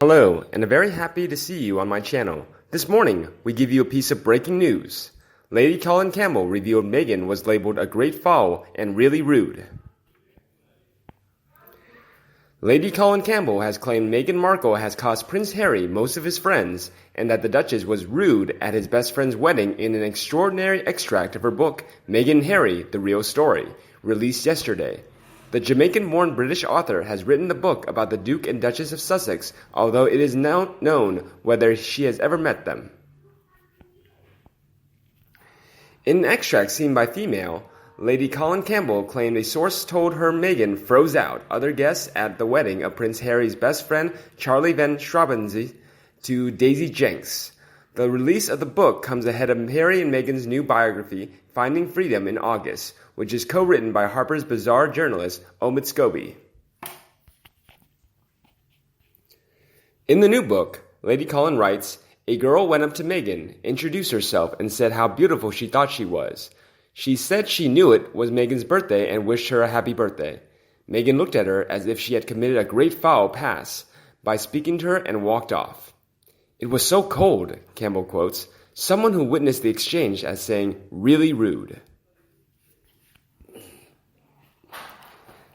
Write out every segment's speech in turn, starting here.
Hello, and I'm very happy to see you on my channel. This morning, we give you a piece of breaking news. Lady Colin Campbell revealed Meghan was labeled a great foul and really rude. Lady Colin Campbell has claimed Meghan Markle has cost Prince Harry most of his friends, and that the Duchess was rude at his best friend's wedding in an extraordinary extract of her book, Meghan and Harry, The Real Story, released yesterday. The Jamaican-born British author has written the book about the Duke and Duchess of Sussex, although it is not known whether she has ever met them. In an extract seen by Female, Lady Colin Campbell claimed a source told her Meghan froze out other guests at the wedding of Prince Harry's best friend Charlie Van Strabensee to Daisy Jenks. The release of the book comes ahead of Harry and Meghan's new biography, Finding Freedom, in August, which is co-written by Harper's Bazaar journalist Omid Scobie. In the new book, Lady Colin writes, "A girl went up to Meghan, introduced herself, and said how beautiful she thought she was. She said she knew it was Meghan's birthday and wished her a happy birthday. Meghan looked at her as if she had committed a great foul pass by speaking to her and walked off. It was so cold," Campbell quotes someone who witnessed the exchange as saying, "really rude."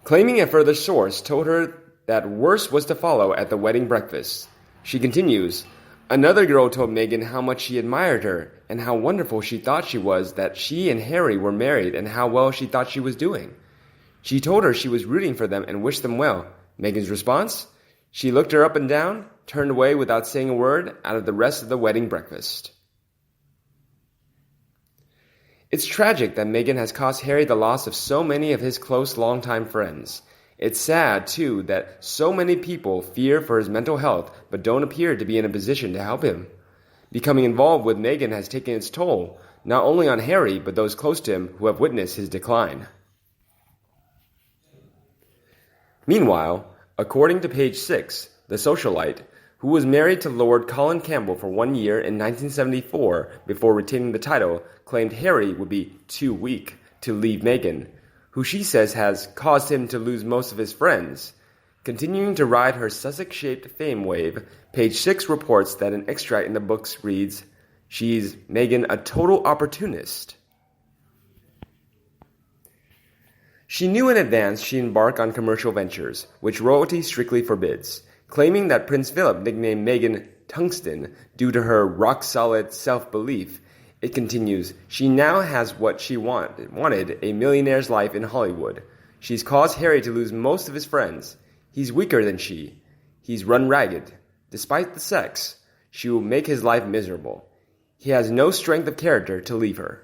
Claiming a further source told her that worse was to follow at the wedding breakfast. She continues, "Another girl told Meghan how much she admired her and how wonderful she thought she was that she and Harry were married and how well she thought she was doing. She told her she was rooting for them and wished them well. Meghan's response? She looked her up and down, turned away without saying a word out of the rest of the wedding breakfast." It's tragic that Meghan has cost Harry the loss of so many of his close longtime friends. It's sad, too, that so many people fear for his mental health but don't appear to be in a position to help him. Becoming involved with Meghan has taken its toll, not only on Harry but those close to him who have witnessed his decline. Meanwhile, according to page 6, the socialite, who was married to Lord Colin Campbell for 1 year in 1974 before retaining the title, claimed Harry would be too weak to leave Meghan, who she says has caused him to lose most of his friends. Continuing to ride her Sussex-shaped fame wave, page 6 reports that an extract in the books reads, "She's Meghan a total opportunist." She knew in advance she'd embark on commercial ventures, which royalty strictly forbids, claiming that Prince Philip nicknamed Meghan Tungsten due to her rock-solid self-belief. It continues, "She now has what she wanted, a millionaire's life in Hollywood. She's caused Harry to lose most of his friends. He's weaker than she. He's run ragged. Despite the sex, she will make his life miserable. He has no strength of character to leave her."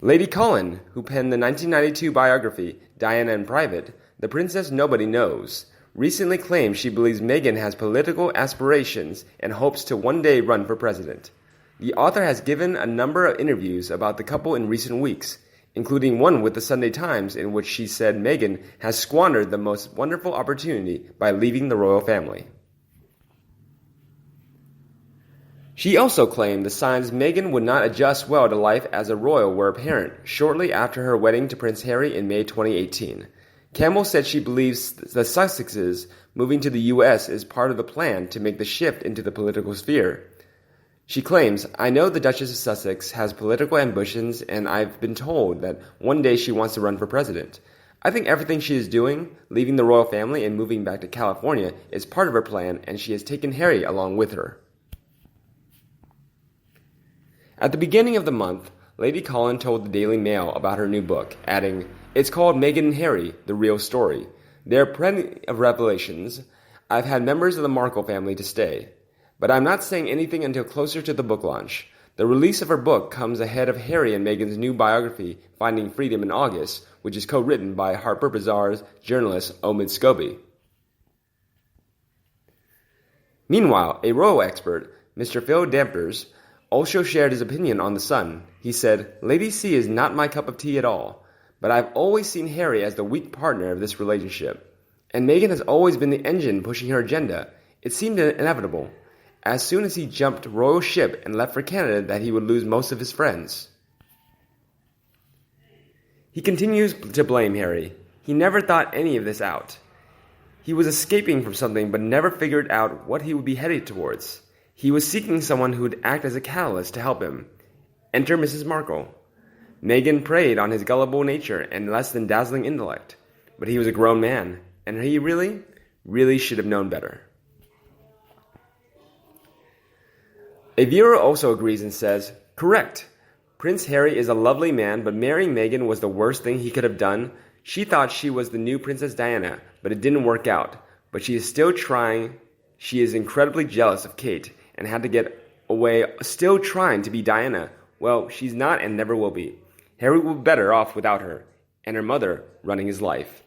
Lady Colin, who penned the 1992 biography, Diana in Private, The Princess Nobody Knows, recently claimed she believes Meghan has political aspirations and hopes to one day run for president. The author has given a number of interviews about the couple in recent weeks, including one with the Sunday Times in which she said Meghan has squandered the most wonderful opportunity by leaving the royal family. She also claimed the signs Meghan would not adjust well to life as a royal were apparent shortly after her wedding to Prince Harry in May 2018. Campbell said she believes the Sussexes moving to the U.S. is part of the plan to make the shift into the political sphere. She claims, "I know the Duchess of Sussex has political ambitions and I've been told that one day she wants to run for president. I think everything she is doing, leaving the royal family and moving back to California, is part of her plan and she has taken Harry along with her." At the beginning of the month, Lady Colin told the Daily Mail about her new book, adding, "It's called Meghan and Harry, The Real Story. There are plenty of revelations. I've had members of the Markle family to stay. But I'm not saying anything until closer to the book launch. The release of her book comes ahead of Harry and Meghan's new biography, Finding Freedom, in August, which is co-written by Harper's Bazaar's journalist Omid Scobie." Meanwhile, a royal expert, Mr. Phil Dampers, also shared his opinion on The Sun. He said, "Lady C is not my cup of tea at all, but I've always seen Harry as the weak partner of this relationship. And Meghan has always been the engine pushing her agenda. It seemed inevitable, as soon as he jumped royal ship and left for Canada, that he would lose most of his friends." He continues to blame Harry. He never thought any of this out. He was escaping from something but never figured out what he would be headed towards. He was seeking someone who would act as a catalyst to help him. Enter Mrs. Markle. Meghan preyed on his gullible nature and less than dazzling intellect. But he was a grown man, and he really should have known better. A viewer also agrees and says, "Correct. Prince Harry is a lovely man, but marrying Meghan was the worst thing he could have done. She thought she was the new Princess Diana, but it didn't work out. But she is still trying. She is incredibly jealous of Kate and had to get away, still trying to be Diana. Well, she's not and never will be. Harry will be better off without her, and her mother running his life."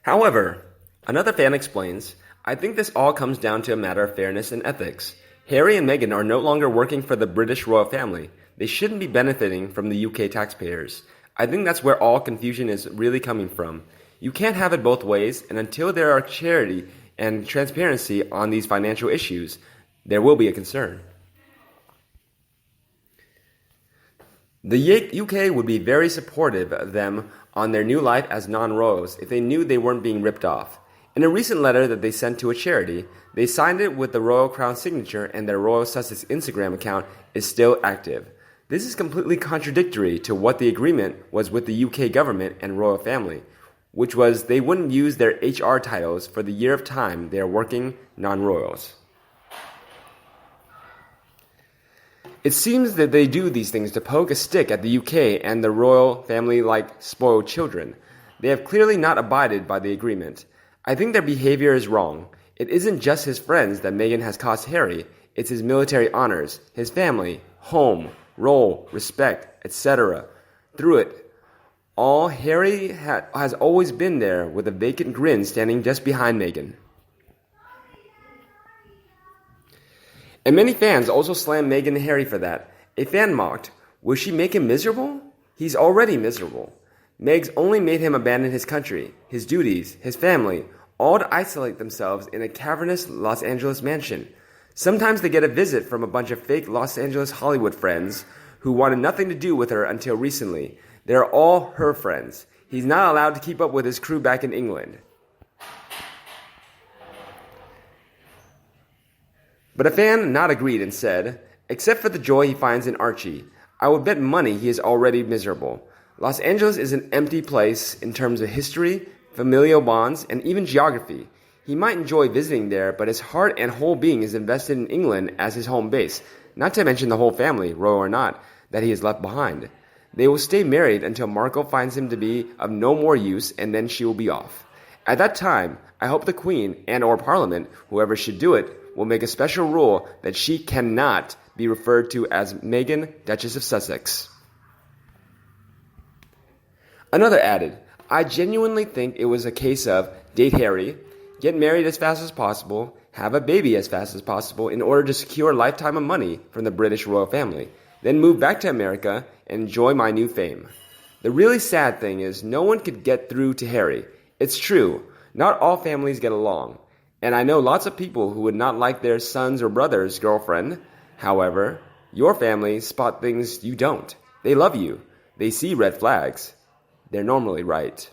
However, another fan explains, "I think this all comes down to a matter of fairness and ethics. Harry and Meghan are no longer working for the British royal family. They shouldn't be benefiting from the UK taxpayers. I think that's where all confusion is really coming from. You can't have it both ways, and until there are charity and transparency on these financial issues, there will be a concern." The UK would be very supportive of them on their new life as non-royals if they knew they weren't being ripped off. In a recent letter that they sent to a charity, they signed it with the Royal Crown signature, and their Royal Sussex Instagram account is still active. This is completely contradictory to what the agreement was with the UK government and royal family, which was they wouldn't use their HR titles for the year of time they are working non-royals. It seems that they do these things to poke a stick at the UK and the royal family like spoiled children. They have clearly not abided by the agreement. I think their behavior is wrong. It isn't just his friends that Meghan has cost Harry. It's his military honors, his family, home, role, respect, etc. Through it all, Harry has always been there with a vacant grin standing just behind Meghan. And many fans also slam Meghan and Harry for that. A fan mocked, "Will she make him miserable? He's already miserable." Meg's only made him abandon his country, his duties, his family, all to isolate themselves in a cavernous Los Angeles mansion. Sometimes they get a visit from a bunch of fake Los Angeles Hollywood friends who wanted nothing to do with her until recently. They're all her friends. He's not allowed to keep up with his crew back in England. But a fan not agreed and said, "Except for the joy he finds in Archie, I would bet money he is already miserable. Los Angeles is an empty place in terms of history, familial bonds, and even geography. He might enjoy visiting there, but his heart and whole being is invested in England as his home base, not to mention the whole family, royal or not, that he has left behind. They will stay married until Markle finds him to be of no more use, and then she will be off. At that time, I hope the Queen and or Parliament, whoever should do it, will make a special rule that she cannot be referred to as Meghan, Duchess of Sussex." Another added, "I genuinely think it was a case of date Harry, get married as fast as possible, have a baby as fast as possible in order to secure a lifetime of money from the British royal family, then move back to America and enjoy my new fame. The really sad thing is no one could get through to Harry. It's true, not all families get along. And I know lots of people who would not like their son's or brother's girlfriend. However, your family spot things you don't. They love you. They see red flags. They're normally right."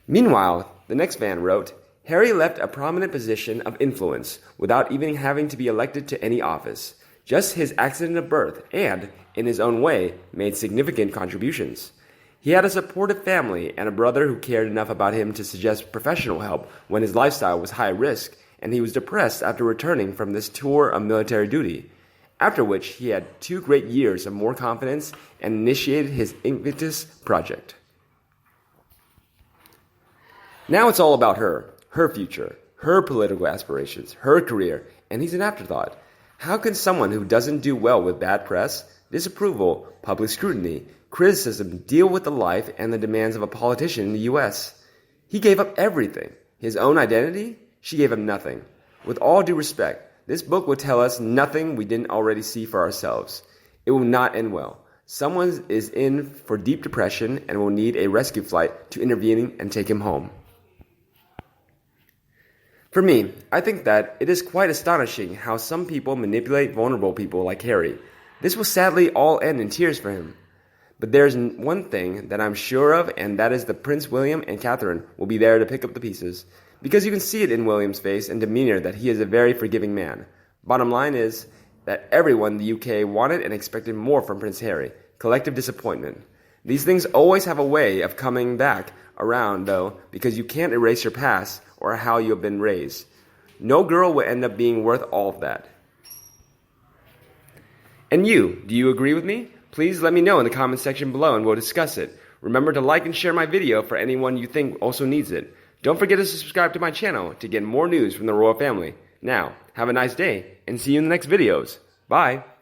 Meanwhile, the next fan wrote, "Harry left a prominent position of influence without even having to be elected to any office. Just his accident of birth and, in his own way, made significant contributions. He had a supportive family and a brother who cared enough about him to suggest professional help when his lifestyle was high risk, and he was depressed after returning from this tour of military duty. After which he had 2 great years of more confidence and initiated his Invictus project. Now it's all about her future, her political aspirations, her career, and he's an afterthought. How can someone who doesn't do well with bad press, disapproval, public scrutiny, criticism deal with the life and the demands of a politician in the U.S.? He gave up everything. His own identity? She gave him nothing. With all due respect, this book will tell us nothing we didn't already see for ourselves. It will not end well. Someone is in for deep depression and will need a rescue flight to intervene and take him home. For me, I think that it is quite astonishing how some people manipulate vulnerable people like Harry. This will sadly all end in tears for him. But there's one thing that I'm sure of, and that is that Prince William and Catherine will be there to pick up the pieces. Because you can see it in William's face and demeanor that he is a very forgiving man. Bottom line is that everyone in the UK wanted and expected more from Prince Harry. Collective disappointment. These things always have a way of coming back around, though, because you can't erase your past or how you have been raised. No girl will end up being worth all of that. And you, do you agree with me? Please let me know in the comment section below and we'll discuss it. Remember to like and share my video for anyone you think also needs it. Don't forget to subscribe to my channel to get more news from the royal family. Now, have a nice day and see you in the next videos. Bye!